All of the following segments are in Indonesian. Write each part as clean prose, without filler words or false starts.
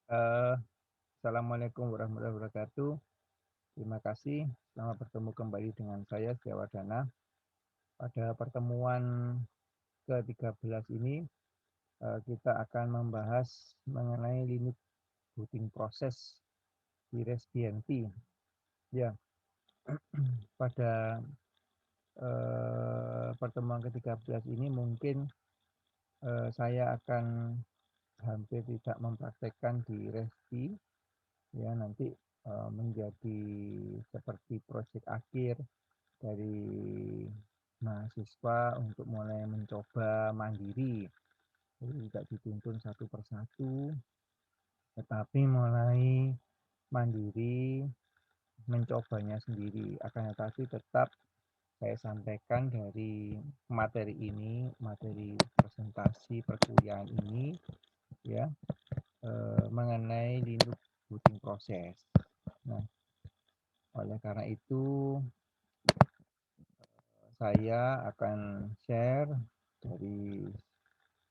Eh, Assalamualaikum warahmatullahi wabarakatuh. Terima kasih. Selamat bertemu kembali dengan saya, Setiawadana. Pada pertemuan ke-13 ini, kita akan membahas mengenai limit booting proses di REST-BNP. Ya, pada pertemuan ke-13 ini mungkin saya akan hampir tidak mempraktekkan di REST, ya nanti menjadi seperti proyek akhir dari mahasiswa untuk mulai mencoba mandiri. Jadi tidak dituntun satu persatu, tetapi mulai mandiri mencobanya sendiri. Akan tetapi tetap saya sampaikan dari materi ini, materi presentasi perkuliahan ini, ya, mengenai Linux booting proses. Nah, oleh karena itu saya akan share dari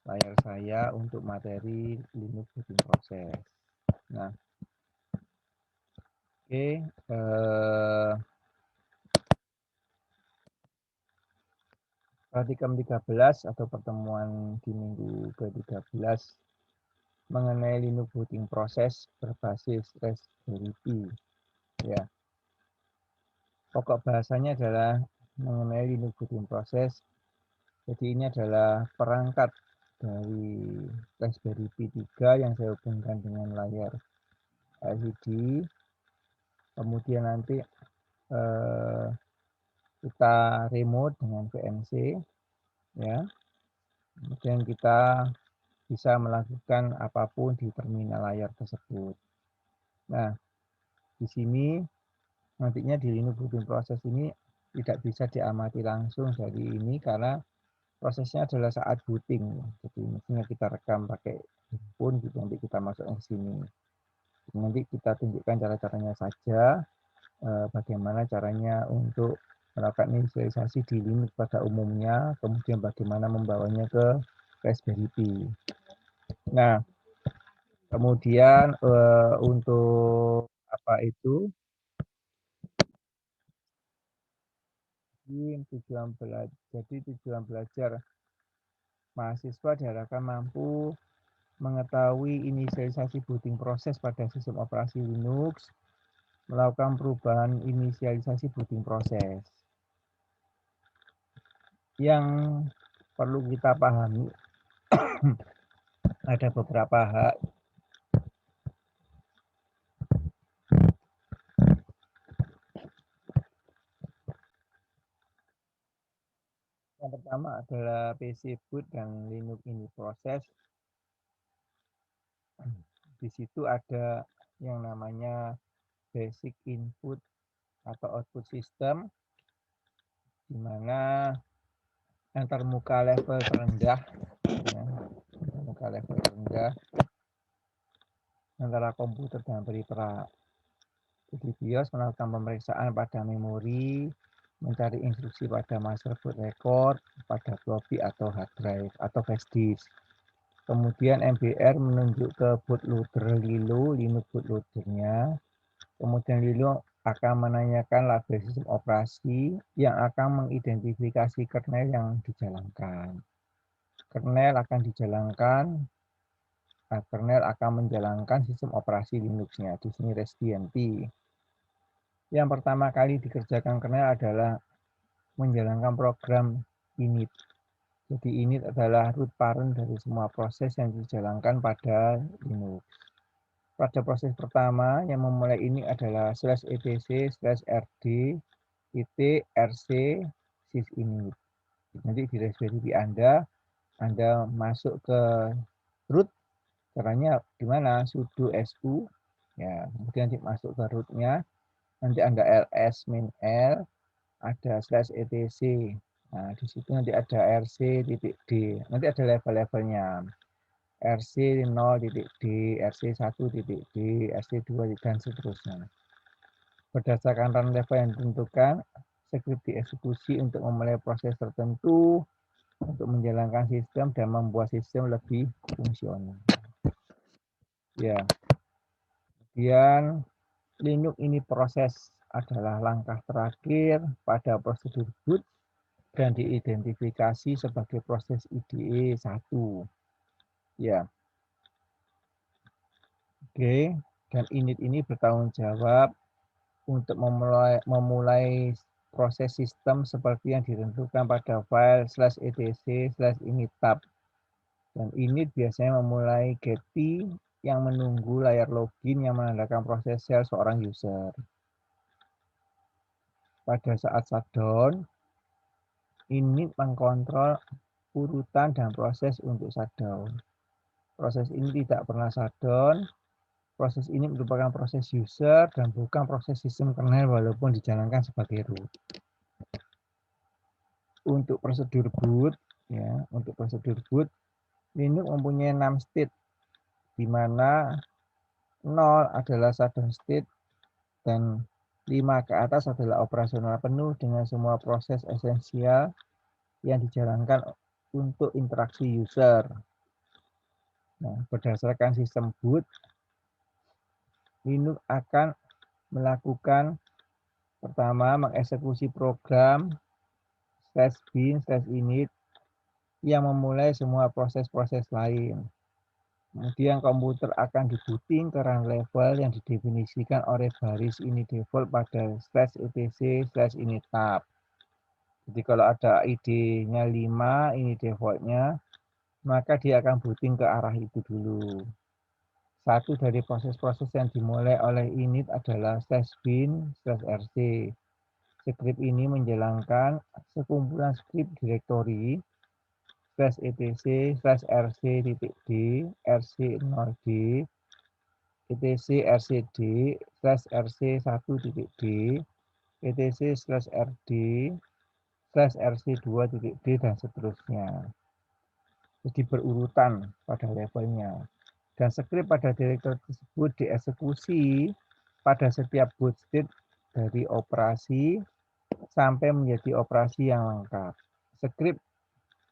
layar saya untuk materi Linux booting proses. Nah, oke, praktikum 13 atau pertemuan di minggu ke-13 mengenai Linux booting proses berbasis Raspberry Pi. Ya, pokok bahasanya adalah mengenai Linux booting proses. Jadi ini adalah perangkat dari Raspberry Pi 3 yang saya hubungkan dengan layar LCD. Kemudian nanti kita remote dengan VNC, ya. Kemudian kita bisa melakukan apapun di terminal layar tersebut. Nah, di sini nantinya di Linux booting proses ini tidak bisa diamati langsung dari ini karena prosesnya adalah saat booting. Jadi mestinya kita rekam pakai handphone gitu, nanti kita masukkan ke sini. Nanti kita tunjukkan cara-caranya saja, bagaimana caranya untuk melakukan inisialisasi di Linux pada umumnya, kemudian bagaimana membawanya ke Raspberry Pi. Nah, kemudian untuk apa itu? Jadi tujuan belajar mahasiswa diharapkan mampu mengetahui inisialisasi booting proses pada sistem operasi Linux, melakukan perubahan inisialisasi booting proses. Yang perlu kita pahami ada beberapa hal. Yang pertama adalah PC boot dan Linux ini proses. Di situ ada yang namanya basic input atau output system, di mana antarmuka level terendah, ya, antarmuka level terendah antara komputer dan periperak. Jadi BIOS melakukan pemeriksaan pada memori, mencari instruksi pada master boot record, pada floppy atau hard drive atau flash disk. Kemudian MBR menunjuk ke bootloader Lilo, Linux bootloadernya. Kemudian Lilo akan menanyakan label sistem operasi yang akan mengidentifikasi kernel yang dijalankan. Kernel akan menjalankan sistem operasi Linux-nya. Di sini REST-BNP. Yang pertama kali dikerjakan kernel adalah menjalankan program init. Jadi init adalah root parent dari semua proses yang dijalankan pada Linux. Pada proses pertama yang memulai ini adalah /etc/rd .rc sysinit. Nanti di Raspberry Pi Anda masuk ke root, caranya gimana? Sudo su, ya, kemudian masuk ke rootnya, nanti Anda ls min l, ada /etc. Nah, di situ nanti ada rc.d, nanti ada level-levelnya. RC 0.d, RC 1.d, RC 2 dan seterusnya. Berdasarkan run level yang ditentukan, script dieksekusi untuk memulai proses tertentu untuk menjalankan sistem dan membuat sistem lebih fungsional. Ya, Kemudian Linux ini proses adalah langkah terakhir pada prosedur boot dan diidentifikasi sebagai proses IDE 1. Ya. Oke, dan init ini bertanggung jawab untuk memulai proses sistem seperti yang ditentukan pada file /etc/init-tab. Dan init biasanya memulai getty yang menunggu layar login yang menandakan proses shell seorang user. Pada saat shutdown, init mengkontrol urutan dan proses untuk shutdown. Proses ini tidak pernah shutdown. Proses ini merupakan proses user dan bukan proses sistem kernel walaupun dijalankan sebagai root. Untuk prosedur boot, Linux mempunyai 6 state, di mana 0 adalah shutdown state dan 5 ke atas adalah operasional penuh dengan semua proses esensial yang dijalankan untuk interaksi user. Nah, berdasarkan sistem boot, Linux akan melakukan pertama mengeksekusi program /bin/init yang memulai semua proses-proses lain. Kemudian komputer akan dibooting ke run level yang didefinisikan oleh baris init default pada /etc/init-tab. Jadi kalau ada ID-nya 5, ini defaultnya, maka dia akan booting ke arah itu dulu. Satu dari proses-proses yang dimulai oleh init adalah /bin/rc. Skrip ini menjalankan sekumpulan skrip direktori /etc/rc.d, rc0d, etc/rcd/rc1.d, etc/rd/rc2.d, dan seterusnya. Jadi berurutan pada levelnya. Dan skrip pada direktori tersebut dieksekusi pada setiap boot state dari operasi sampai menjadi operasi yang lengkap. Skrip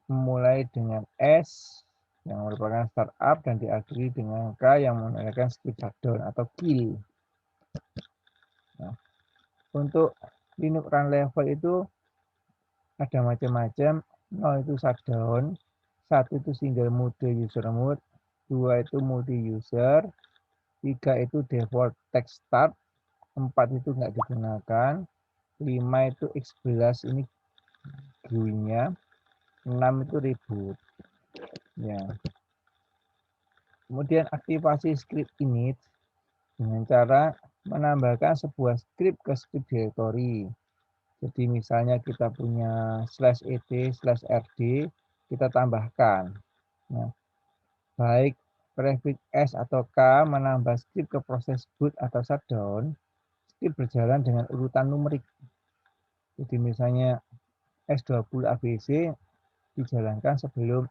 memulai dengan S yang merupakan startup dan diakhiri dengan K yang menandakan script shutdown atau kill. Nah, untuk Linux run level itu ada macam-macam. 0 itu shutdown, 1 itu single mode user mode, 2 itu multi user, 3 itu default text start, 4 itu nggak digunakan, 5 itu X11 ini GUI-nya, 6 itu reboot. Ya. Kemudian aktivasi script init dengan cara menambahkan sebuah script ke script directory. Jadi misalnya kita punya /et/rd, kita tambahkan. Nah, baik prefix S atau K menambah script ke proses boot atau shutdown, script berjalan dengan urutan numerik. Jadi misalnya S20 ABC dijalankan sebelum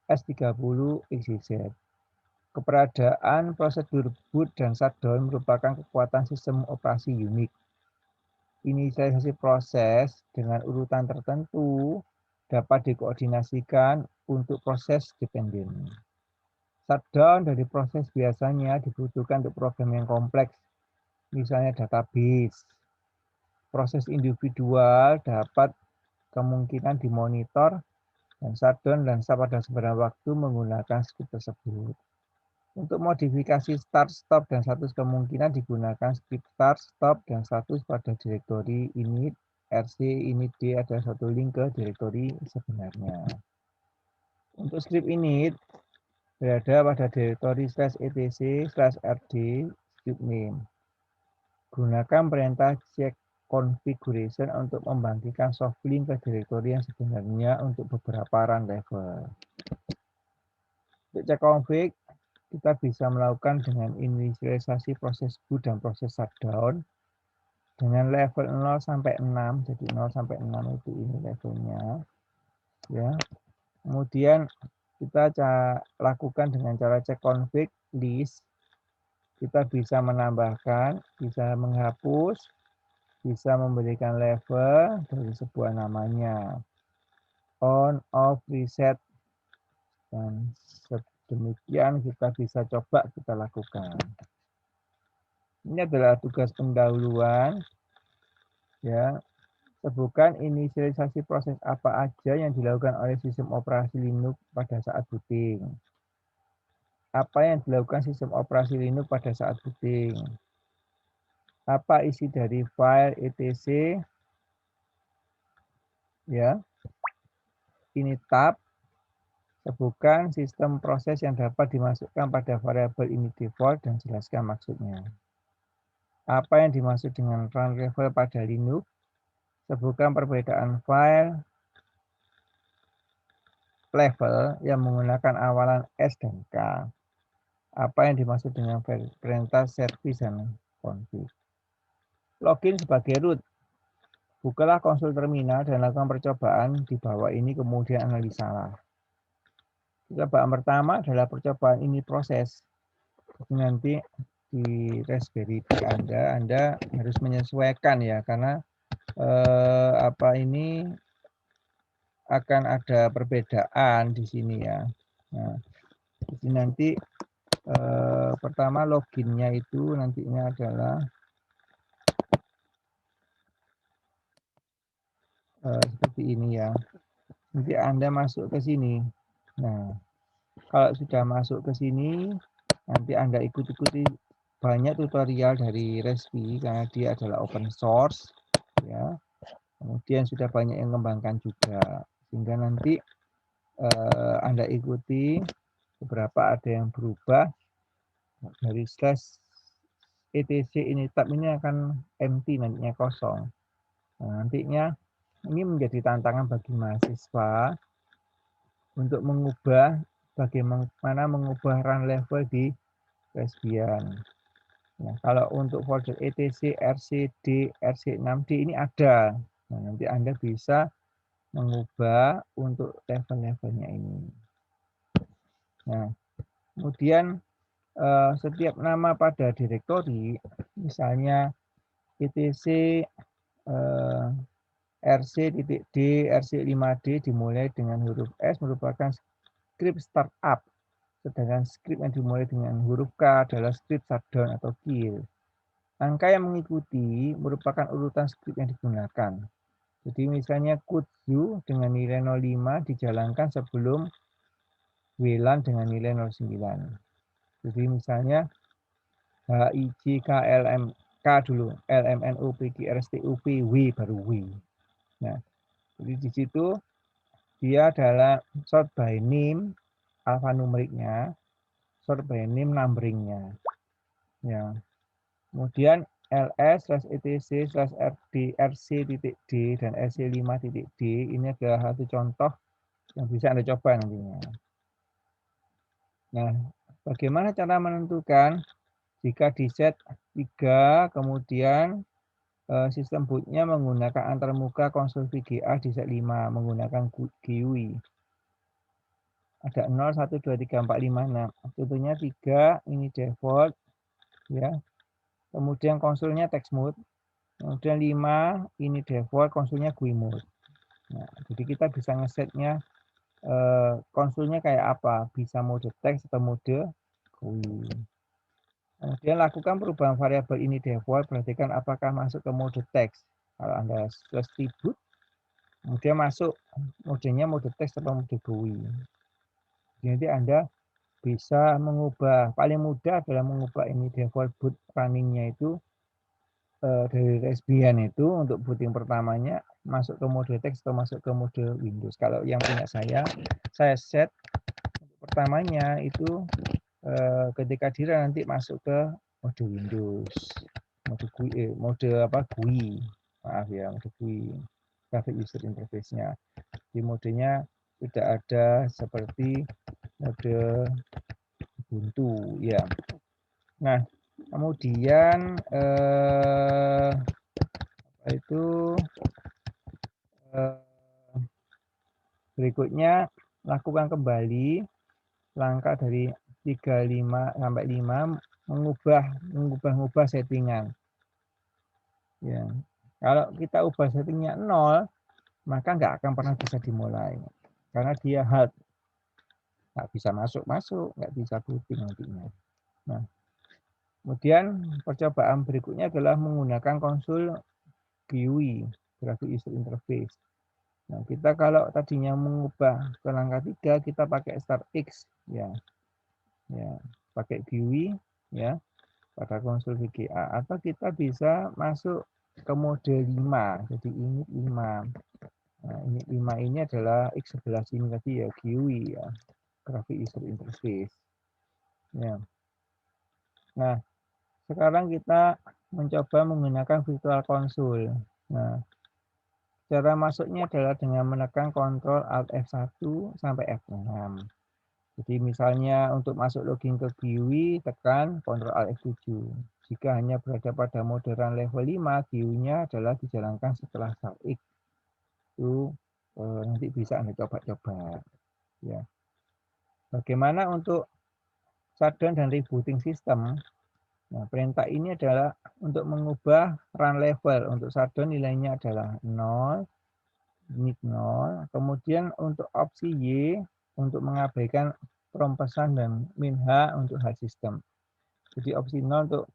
S30 XYZ. Keberadaan prosedur boot dan shutdown merupakan kekuatan sistem operasi unik. Inisialisasi proses dengan urutan tertentu dapat dikoordinasikan untuk proses dependen. Shutdown dari proses biasanya dibutuhkan untuk program yang kompleks, misalnya database. Proses individual dapat kemungkinan dimonitor dan shutdown dan pada sebenarnya waktu menggunakan script tersebut. Untuk modifikasi start, stop, dan status kemungkinan digunakan script start, stop, dan status pada direktori init, rc, init-d ada satu link ke direktori sebenarnya. Untuk script init berada pada direktori /etc/rd script name. Gunakan perintah check configuration untuk membagikan soft link ke direktori yang sebenarnya untuk beberapa run level. Untuk cek config, kita bisa melakukan dengan inisialisasi proses boot dan proses shutdown dengan level 0 sampai 6. Jadi 0 sampai 6 itu ini levelnya. Ya. Kemudian kita lakukan dengan cara cek config list. Kita bisa menambahkan, bisa menghapus, bisa memberikan level dari sebuah namanya. On, off, reset, dan demikian kita bisa coba kita lakukan. Ini adalah tugas pendahuluan. Ya, sebutkan inisialisasi proses apa aja yang dilakukan oleh sistem operasi Linux pada saat booting. Apa yang dilakukan sistem operasi Linux pada saat booting? Apa isi dari file etc? Ya, ini tab. Sebutkan sistem proses yang dapat dimasukkan pada variabel ini default dan jelaskan maksudnya. Apa yang dimaksud dengan run level pada Linux? Sebutkan perbedaan file level yang menggunakan awalan S dan K. Apa yang dimaksud dengan perintah service dan config. Login sebagai root. Bukalah konsol terminal dan lakukan percobaan di bawah ini, kemudian analisalah. Percobaan pertama adalah percobaan ini proses. Nanti di Raspberry Pi Anda harus menyesuaikan ya, karena ini akan ada perbedaan di sini ya. Nah, jadi nanti pertama loginnya itu nantinya adalah seperti ini ya. Nanti Anda masuk ke sini. Nah, kalau sudah masuk ke sini, nanti Anda ikuti banyak tutorial dari Raspberry karena dia adalah open source ya. Kemudian sudah banyak yang mengembangkan juga, sehingga nanti Anda ikuti beberapa ada yang berubah dari slash etc ini tab ini akan empty, nantinya kosong. Nah, nantinya ini menjadi tantangan bagi mahasiswa untuk mengubah bagaimana mengubah run level di Raspbian. Nah, kalau untuk folder etc, rcd, rc6d ini ada. Nah, nanti Anda bisa mengubah untuk level-levelnya ini. Nah, kemudian setiap nama pada direktori, misalnya etc rc.d, rc5d dimulai dengan huruf S merupakan script startup, sedangkan script yang dimulai dengan huruf K adalah script shutdown atau kill. Angka yang mengikuti merupakan urutan script yang digunakan. Jadi misalnya kudzu dengan nilai 05 dijalankan sebelum WLAN dengan nilai 09. Jadi misalnya HIJKLMK dulu, LMNO, PGRSTUP, W baru W. Nah, jadi di situ dia adalah sort by name alfanumeriknya, sort by name numberingnya. Ya. Kemudian ls/etc/rd/rc.d dan rc5.d ini adalah satu contoh yang bisa Anda coba nantinya. Nah, bagaimana cara menentukan jika di set 3 kemudian sistem bootnya menggunakan antarmuka konsol VGA di set 5 menggunakan GUI. Ada 0, 1, 2, 3, 4, 5, 6. Contohnya 3 ini default ya. Kemudian konsolnya text mode. Kemudian 5 ini default konsolnya GUI mode. Nah, jadi kita bisa ngesetnya konsolnya kayak apa, bisa mode text atau mode GUI. Kemudian lakukan perubahan variabel ini default, perhatikan apakah masuk ke mode text. Kalau Anda selesai boot, kemudian masuk modenya mode text atau mode GUI. Jadi Anda bisa mengubah, paling mudah adalah mengubah ini default boot runningnya itu dari Raspbian itu untuk booting pertamanya masuk ke mode text atau masuk ke mode Windows. Kalau yang punya saya set untuk pertamanya itu ketika di run nanti masuk ke mode Windows, mode GUI, maaf ya, mode GUI, graphic user interface-nya. Di modenya tidak ada seperti mode Ubuntu ya. Nah, kemudian berikutnya lakukan kembali langkah dari 35 sampai 5 mengubah settingan. Ya. Kalau kita ubah settingnya 0, maka nggak akan pernah bisa dimulai. Karena dia halt. Nggak bisa masuk, nggak bisa booting nantinya. Nah, Kemudian percobaan berikutnya adalah menggunakan konsul GUI, Graphic User Interface. Nah, kita kalau tadinya mengubah ke langkah 3, kita pakai Start X ya. Ya, pakai GUI ya pada konsul VGA, atau kita bisa masuk ke mode 5. Jadi ini 5. Nah, ini 5 ini adalah X11 ini tadi ya, GUI ya, Graphic User Interface. Ya. Nah, sekarang kita mencoba menggunakan Virtual Console. Nah, cara masuknya adalah dengan menekan Ctrl Alt F1 sampai F6. Jadi misalnya untuk masuk login ke GUI, tekan Ctrl Alt F7. Jika hanya berada pada mode run level 5, GUI-nya adalah dijalankan setelah Start X. Itu nanti bisa Anda coba-coba. Ya. Bagaimana untuk shutdown dan rebooting sistem? Nah, perintah ini adalah untuk mengubah run level. Untuk shutdown nilainya adalah 0, init 0. Kemudian untuk opsi Y, untuk mengabaikan prom pesan dan min H untuk hal sistem. Jadi opsi 0 untuk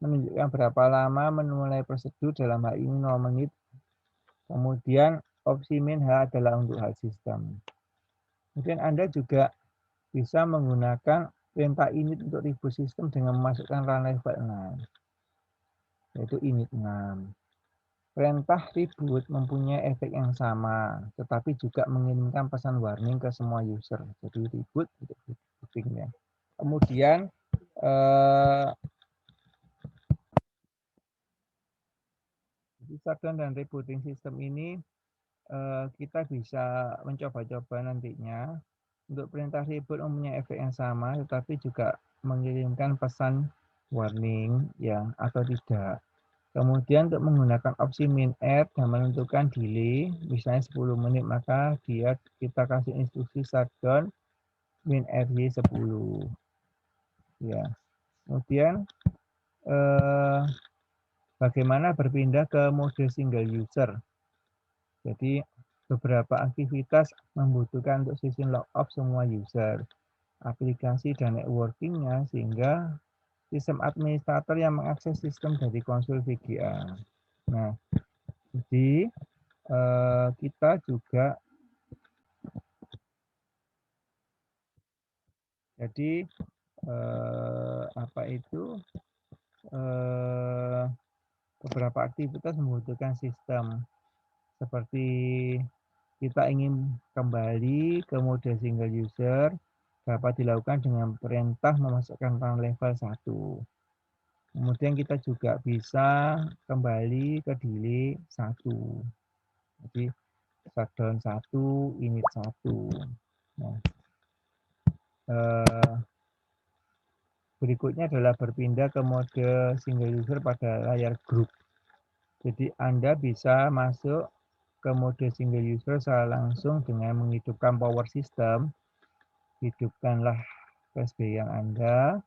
menunjukkan berapa lama memulai prosedur, dalam hal ini 0 menit. Kemudian opsi min H adalah untuk hal sistem. Kemudian Anda juga bisa menggunakan perintah init untuk reboot sistem dengan memasukkan run level 6. Yaitu init 6. Perintah reboot mempunyai efek yang sama, tetapi juga mengirimkan pesan warning ke semua user. Jadi reboot untuk rebootingnya. Kemudian shutdown dan rebooting sistem ini kita bisa mencoba-coba nantinya. Untuk perintah reboot mempunyai efek yang sama, tetapi juga mengirimkan pesan warning ya atau tidak. Kemudian untuk menggunakan opsi min add dan menentukan delay, misalnya 10 menit, maka kita kasih instruksi shutdown min RY 10. Ya. Kemudian bagaimana berpindah ke mode single user. Jadi beberapa aktivitas membutuhkan untuk sistem logout semua user, aplikasi dan networking-nya, sehingga sistem administrator yang mengakses sistem dari konsul VGA. Nah, jadi kita juga beberapa aktivitas membutuhkan sistem, seperti kita ingin kembali ke mode single user, dapat dilakukan dengan perintah memasukkan run level 1. Kemudian kita juga bisa kembali ke delay 1. Jadi shutdown 1, init 1. Nah, berikutnya adalah berpindah ke mode single user pada layar grup. Jadi Anda bisa masuk ke mode single user secara langsung dengan menghidupkan power system. Hidupkanlah USB yang Anda.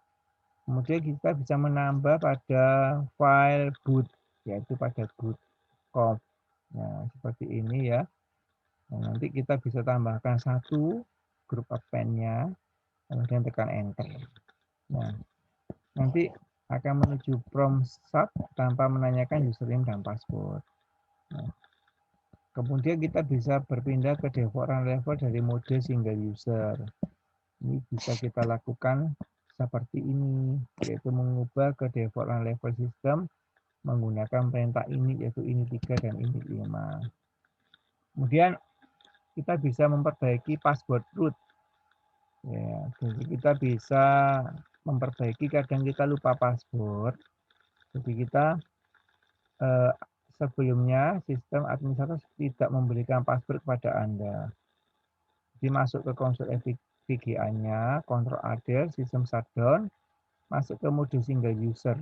Kemudian kita bisa menambah pada file boot, yaitu pada boot conf. Nah, seperti ini ya. Nah, nanti kita bisa tambahkan satu grup append-nya, kemudian tekan enter. Nah, nanti akan menuju prompt start tanpa menanyakan username dan password. Nah, kemudian kita bisa berpindah ke default run level dari mode single user. Ini bisa kita lakukan seperti ini, yaitu mengubah ke default run level system menggunakan perintah init, yaitu init 3 dan init 5. Kemudian kita bisa memperbaiki password root. Ya, jadi kita bisa memperbaiki, kadang kita lupa password. Jadi kita sebelumnya sistem administrator tidak memberikan password kepada Anda. Jadi masuk ke konsul VGA-nya, Ctrl Alt sistem shutdown, masuk ke mode single user.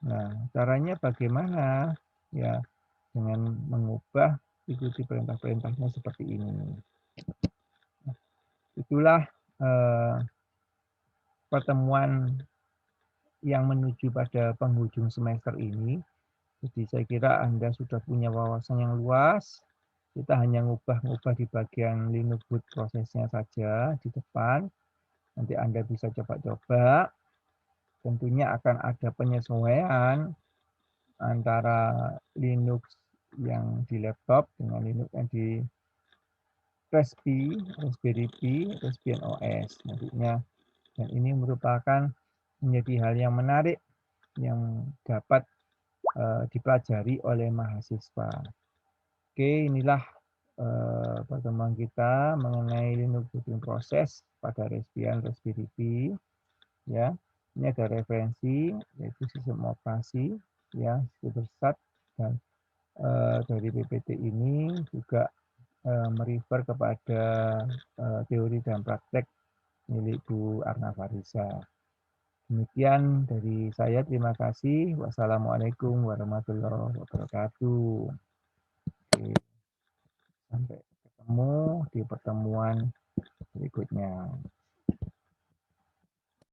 Nah, caranya bagaimana? Ya, dengan mengubah, ikuti perintah-perintahnya seperti ini. Itulah pertemuan yang menuju pada penghujung semester ini. Jadi saya kira Anda sudah punya wawasan yang luas. Kita hanya ngubah-ngubah di bagian Linux boot prosesnya saja di depan. Nanti Anda bisa coba-coba. tentunya akan ada penyesuaian antara Linux yang di laptop dengan Linux yang di Raspberry Pi, Raspbian OS nantinya. Dan ini merupakan menjadi hal yang menarik yang dapat dipelajari oleh mahasiswa. Oke, inilah pertemuan kita mengenai Linux booting proses pada Raspberry Pi. Ya, ini ada referensi yaitu sistem operasi, ya, Start, dan dari PPT ini juga merefer kepada teori dan praktek milik Bu Arna Farisa. Demikian dari saya, terima kasih. Wassalamualaikum warahmatullahi wabarakatuh. Oke, sampai ketemu di pertemuan berikutnya.